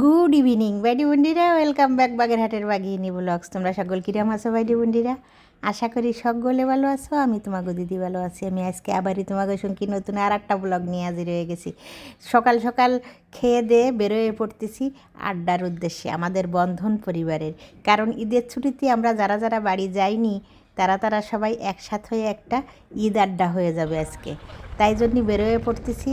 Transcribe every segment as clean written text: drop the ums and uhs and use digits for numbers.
Good evening বাইডি বন্ডিরা, welcome back বাগেরহাটের বাগিনী blogs. তোমরা সকল কিরাম আছো বাইডি বন্ডিরা? আশা করি সকলে ভালো আছো। আমি তোমাকে দিদি ভালো আছি। আমি আজকে আবারই তোমাকে সঙ্গে নতুন আর একটা ব্লগ নিয়ে হাজির হয়ে গেছি। সকাল সকাল খেয়ে দিয়ে বেরোয় পড়তেছি আড্ডার উদ্দেশ্যে আমাদের বন্ধন পরিবারের। কারণ ঈদের ছুটিতে আমরা যারা যারা বাড়ি যাইনি তারা সবাই একসাথে হয়ে একটা ঈদ আড্ডা হয়ে যাবে আজকে। তাই জন্য বেরোয় পড়তেছি।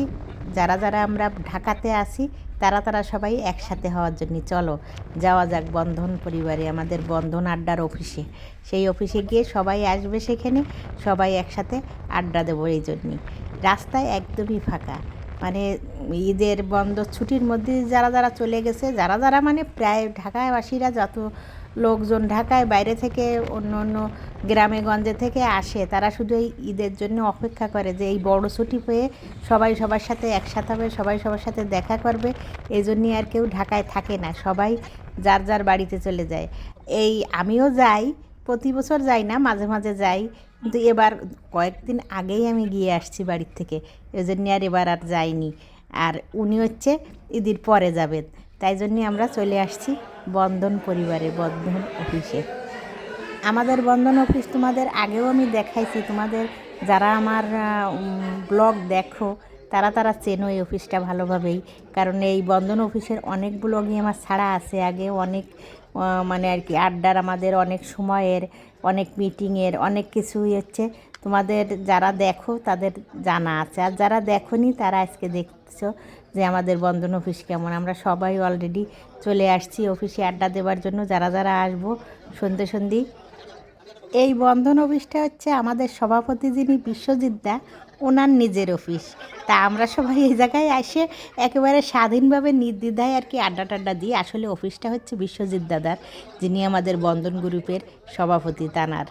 যারা যারা আমরা ঢাকাতে আসি তারা সবাই একসাথে হওয়ার জন্য চলো যাওয়া যাক বন্ধন পরিবারে, আমাদের বন্ধন আড্ডার অফিসে। সেই অফিসে গিয়ে সবাই আসবে, সেখানে সবাই একসাথে আড্ডা দেবো। এই জন্যই রাস্তায় একদমই ফাঁকা, মানে ঈদের বন্ধ ছুটির মধ্যে যারা যারা চলে গেছে, যারা যারা মানে প্রায় ঢাকাবাসীরা যত লোকজন ঢাকায় বাইরে থেকে অন্য অন্য গ্রামে গঞ্জে থেকে আসে, তারা শুধু এই ঈদের জন্য অপেক্ষা করে যে এই বড় ছুটি পেয়ে সবাই সবার সাথে একসাথে হবে, সবাই সবার সাথে দেখা করবে। এই জন্যই আর কেউ ঢাকায় থাকে না, সবাই যার যার বাড়িতে চলে যায়। এই আমিও যাই, প্রতি বছর যাই না, মাঝে মাঝে যাই, কিন্তু এবার কয়েকদিন আগেই আমি গিয়ে আসছি বাড়ির থেকে, এই জন্য আর এবার আর যাইনি। আর উনি হচ্ছে ঈদের পরে যাবেন, তাই জন্যে আমরা চলে আসছি বন্ধন পরিবারে, বন্ধন অফিসে। আমাদের বন্ধন অফিস তোমাদের আগেও আমি দেখাইছি, তোমাদের যারা আমার ব্লগ দেখো তারা চেনো এই অফিসটা ভালোভাবেই। কারণ এই বন্ধন অফিসের অনেক ব্লগই আমার ছাড়া আছে আগে, অনেক মানে আর কি আড্ডার, আমাদের অনেক সময়ের, অনেক মিটিংয়ের, অনেক কিছুই হচ্ছে তোমাদের যারা দেখো তাদের জানা আছে। আর যারা দেখোনি তারা আজকে দেখছো যে আমাদের বন্ধন অফিস কেমন। আমরা সবাই অলরেডি চলে আসছি অফিসে আড্ডা দেওয়ার জন্য, যারা যারা আসবো সন্ধে। এই বন্ধন অফিসটা হচ্ছে আমাদের সভাপতি যিনি বিশ্বজিৎ দা, ওনার নিজের অফিস। তা আমরা সবাই এই জায়গায় এসে একেবারে স্বাধীনভাবে নির্দ্বিধায় আর কি আড্ডা টাড্ডা দিই। আসলে অফিসটা হচ্ছে বিশ্বজিৎ দাদার, যিনি আমাদের বন্ধন গ্রুপের সভাপতি। তানার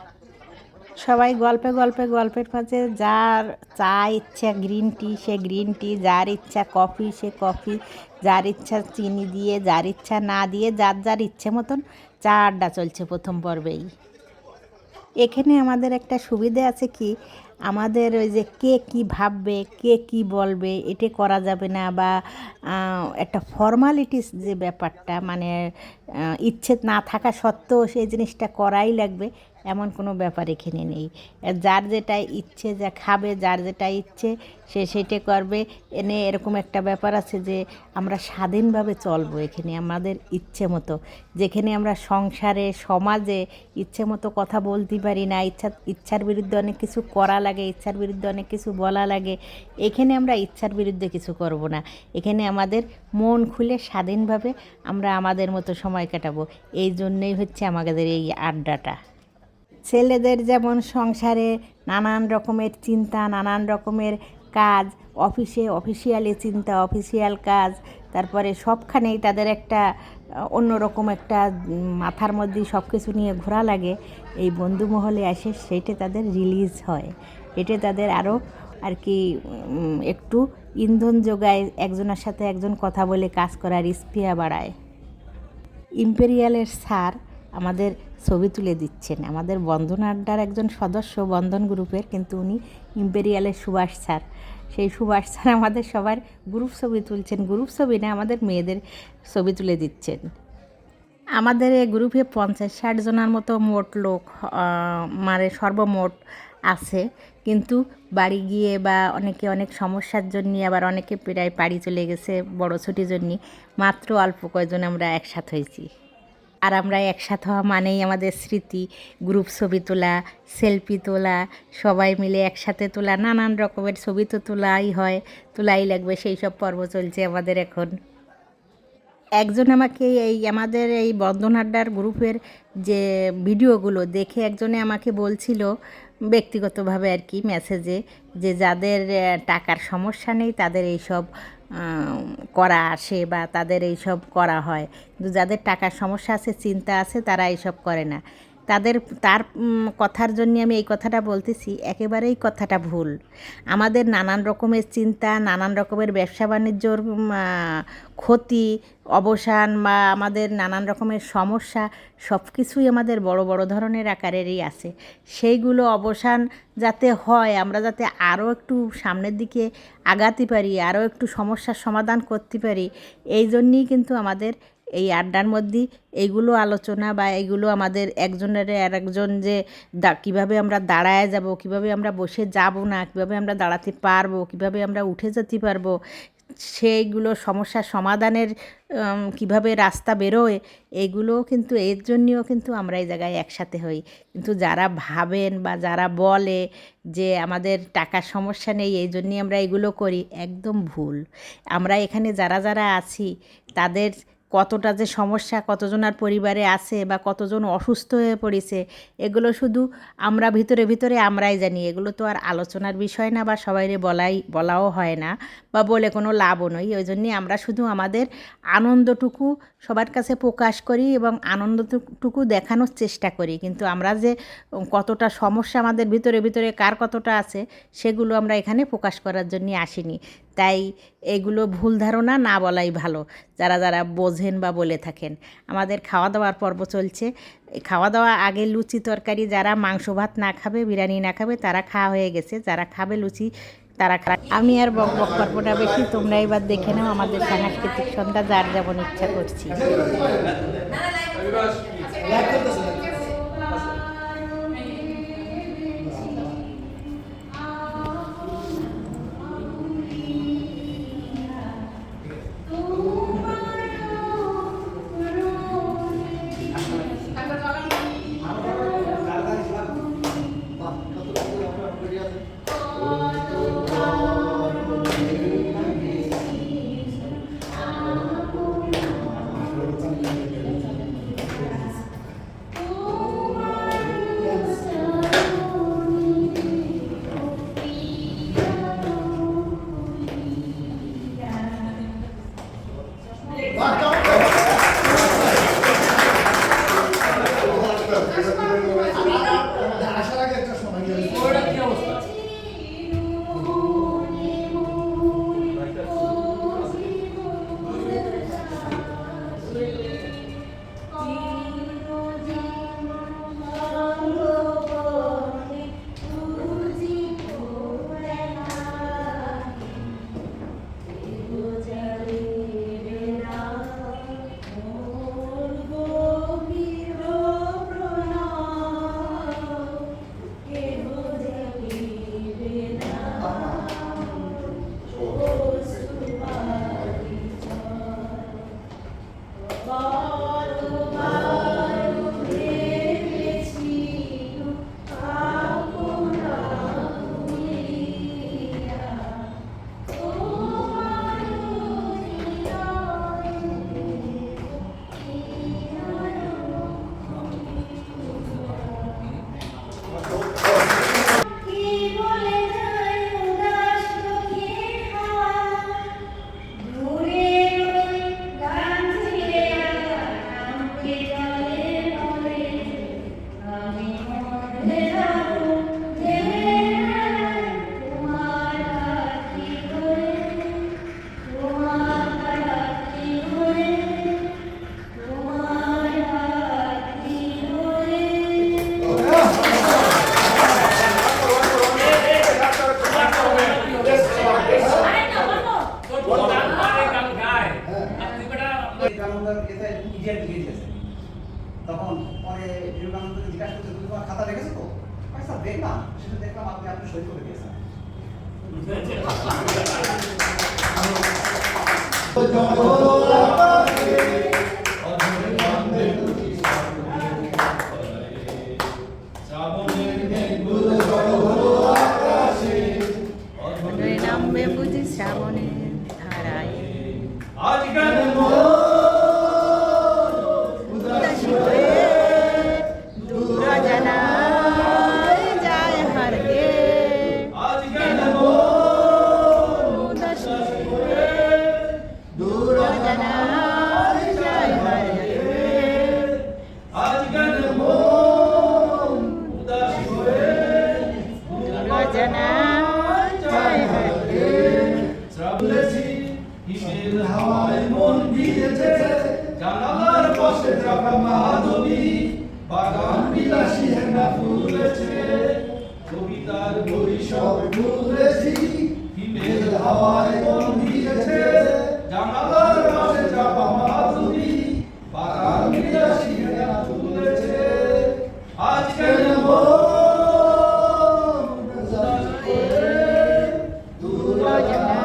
সবাই গল্পের মাঝে যার চা ইচ্ছা গ্রিন টি সে গ্রিন টি, যার ইচ্ছা কফি সে কফি, যার ইচ্ছা চিনি দিয়ে, যার ইচ্ছা না দিয়ে, যার যার ইচ্ছে মতন চা আড্ডা চলছে প্রথম পর্বেই। এখানে আমাদের একটা সুবিধে আছে কি, আমাদের ওই যে কে কী ভাববে, কে কী বলবে, এটা করা যাবে না। বা একটা ফর্মালিটিস যে ব্যাপারটা, মানে ইচ্ছে না থাকা সত্ত্বেও সেই জিনিসটা করাই লাগবে, এমন কোনো ব্যাপার এখানে নেই। যার যেটা ইচ্ছে, যা খাবে, যার যেটা ইচ্ছে সে সেটা করবে। এনে এরকম একটা ব্যাপার আছে যে আমরা স্বাধীনভাবে চলবো এখানে আমাদের ইচ্ছে মতো। যেখানে আমরা সংসারে সমাজে ইচ্ছে মতো কথা বলতে পারি না, ইচ্ছার বিরুদ্ধে অনেক কিছু করা লাগে, ইচ্ছার বিরুদ্ধে অনেক কিছু বলা লাগে, এখানে আমরা ইচ্ছার বিরুদ্ধে কিছু করব না। এখানে আমাদের মন খুলে স্বাধীনভাবে আমরা আমাদের মতো সময় কাটাবো। এই জন্যই হচ্ছে আমাদের এই আড্ডাটা। ছেলেদের যেমন সংসারে নানান রকমের চিন্তা, নানান রকমের কাজ, অফিসে অফিসিয়ালি চিন্তা, অফিসিয়াল কাজ, তারপরে সবখানেই তাদের একটা অন্যরকম একটা মাথার মধ্যে সব কিছু নিয়ে ঘোরা লাগে। এই বন্ধু মহলে আসে সেইটা তাদের রিলিজ হয়, এটা তাদের আরও আর কি একটু ইন্ধন যোগায়, একজনের সাথে একজন কথা বলে কাজ করার স্পৃহা বাড়ায়। ইম্পেরিয়ালের স্যার আমাদের ছবি তুলে দিচ্ছেন, আমাদের বন্ধন আড্ডার একজন সদস্য বন্ধন গ্রুপের, কিন্তু উনি ইম্পেরিয়ালের সুভাষ স্যার। সেই সুভাষ স্যার আমাদের সবার গ্রুপ ছবি তুলছেন, গ্রুপ ছবি না, আমাদের মেয়েদের ছবি তুলে দিচ্ছেন। আমাদের এই গ্রুপে 50-60 জনের মতো মোট লোক, মানে সর্বমোট আছে। কিন্তু বাড়ি গিয়ে বা অনেকে অনেক সমস্যার জন্য, আবার অনেকে প্রায় বাড়ি চলে গেছে বড় ছুটির জন্য, মাত্র অল্প কয়েকজন আমরা একসাথে হয়েছি। আর আমরা একসাথে হওয়া মানেই আমাদের স্মৃতি, গ্রুপ ছবি তোলা, সেলফি তোলা, সবাই মিলে একসাথে তোলা, নানান রকমের ছবি তো তোলাই হয়, তোলাই লাগবে। সেই সব পর্ব চলছে আমাদের এখন। একজন আমাকে এই আমাদের এই বন্ধন আড্ডার গ্রুপের যে ভিডিওগুলো দেখে একজনে আমাকে বলছিল ব্যক্তিগতভাবে আর কি মেসেজে, যে যাদের টাকার সমস্যা নেই তাদের এইসব করা আসে বা তাদের এইসব করা হয়, কিন্তু যাদের টাকার সমস্যা আছে, চিন্তা আছে, তারা এইসব করে না। তার কথার জন্য আমি এই কথাটা বলতেছি, একেবারেই কথাটা ভুল। আমাদের নানান রকমের চিন্তা, নানান রকমের ব্যবসা বাণিজ্যর ক্ষতি, অবসান বা আমাদের নানান রকমের সমস্যা সব কিছুই আমাদের বড় বড় ধরনের আকারেরই আছে। সেইগুলো অবসান যাতে হয়, আমরা যাতে আরও একটু সামনের দিকে আগাতে পারি, আরও একটু সমস্যার সমাধান করতে পারি, এই জন্যই কিন্তু আমাদের এই আড্ডার মধ্যে এইগুলো আলোচনা বা এইগুলো আমাদের একজনের আর একজন যে কীভাবে আমরা দাঁড়ায় যাব, কীভাবে আমরা বসে যাব না, কীভাবে আমরা দাঁড়াতে পারবো, কীভাবে আমরা উঠে যেতে পারবো, সেইগুলো সমস্যার সমাধানের কিভাবে রাস্তা বেরোয়, এইগুলোও কিন্তু এর জন্যেও কিন্তু আমরা এই জায়গায় একসাথে হই। কিন্তু যারা ভাবেন বা যারা বলে যে আমাদের টাকার সমস্যা নেই এই জন্যই আমরা এগুলো করি, একদম ভুল। আমরা এখানে যারা যারা আছি তাদের কতটা যে সমস্যা কতজনার পরিবারে আছে বা কতজন অসুস্থ হয়ে পড়েছে, এগুলো শুধু আমরা ভিতরে ভিতরে আমরাই জানি। এগুলো তো আর আলোচনার বিষয় না বা সবাইরে বলাও হয় না বা বলে কোনো লাভও নয়। ওই জন্যে আমরা শুধু আমাদের আনন্দটুকু সবার কাছে প্রকাশ করি এবং আনন্দটুকু দেখানোর চেষ্টা করি। কিন্তু আমরা যে কতটা সমস্যা আমাদের ভিতরে ভিতরে কার কতটা আছে সেগুলো আমরা এখানে প্রকাশ করার জন্যে আসিনি। তাই এগুলো ভুল ধারণা না বলাই ভালো, যারা যারা বোঝেন বা বলে থাকেন। আমাদের খাওয়া দাওয়ার পর্ব চলছে। খাওয়া দাওয়া আগে লুচি তরকারি, যারা মাংস ভাত না খাবে, বিরিয়ানি না খাবে, তারা খাওয়া হয়ে গেছে। যারা খাবে লুচি তারা আমি আর বক বক করবো না বেশি, তোমরা এবার দেখে নাও আমাদের সাংস্কৃতিক সন্ধ্যা যার যেমন ইচ্ছা করছি। তখন পরে বিবেকানন্দকে জিজ্ঞাসা করছে তুমি তোমার খাতা রেখেছো তো? স্যার দেখলাম, সেটা দেখলাম আপনি আপনি সই করে দিয়েছেন। বুঝি শ্রাবণের ধারায় নদীর হাওয়ায় মন ভিজেছে, জানালার পাশে চাপা মাধবী, বাগান বিলাসী হেনা ফুলেছে, কবিতার বই সব ভুলেছি, হিমেল হাওয়ায় মন ভিজেছে, জানালার পাশে চাপা মাধবী, বাগান বিলাসী হেনা ফুলেছে। আজ কেন মন উদাস করে দূর জানা।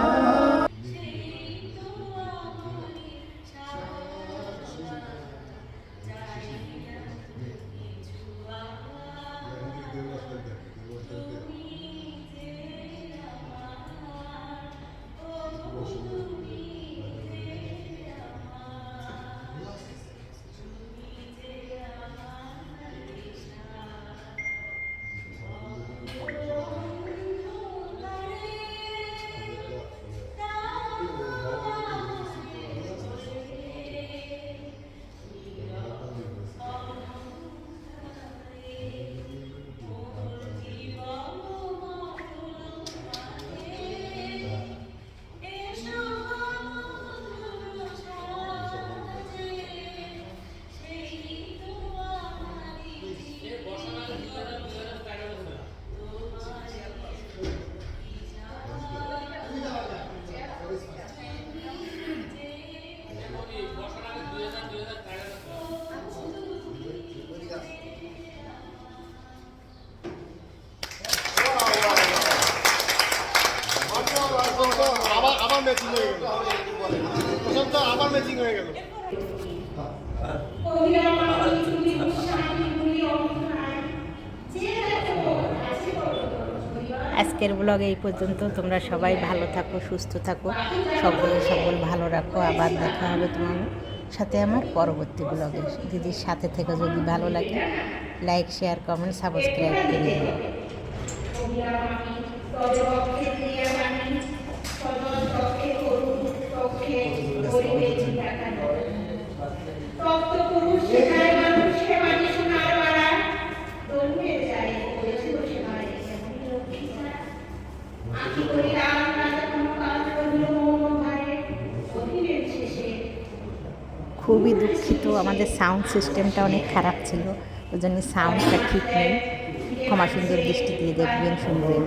আবার ম্যাচিং হয়ে গেল, প্রশান্ত আবার ম্যাচিং হয়ে গেল। আজকের ব্লগে এই পর্যন্ত। তোমরা সবাই ভালো থাকো, সুস্থ থাকো, সকল ভালো রাখো। আবার দেখা হবে তোমার সাথে আমার পরবর্তী ব্লগে। দিদির সাথে থেকে যদি ভালো লাগে লাইক, শেয়ার, কমেন্ট, সাবস্ক্রাইব করে দিও। খুবই দুঃখিত, আমাদের সাউন্ড সিস্টেমটা অনেক খারাপ ছিল, ওই জন্য সাউন্ডটা ঠিক নেই। ক্ষমা সুন্দর দৃষ্টি দিয়ে দেখবেন, শুনবেন।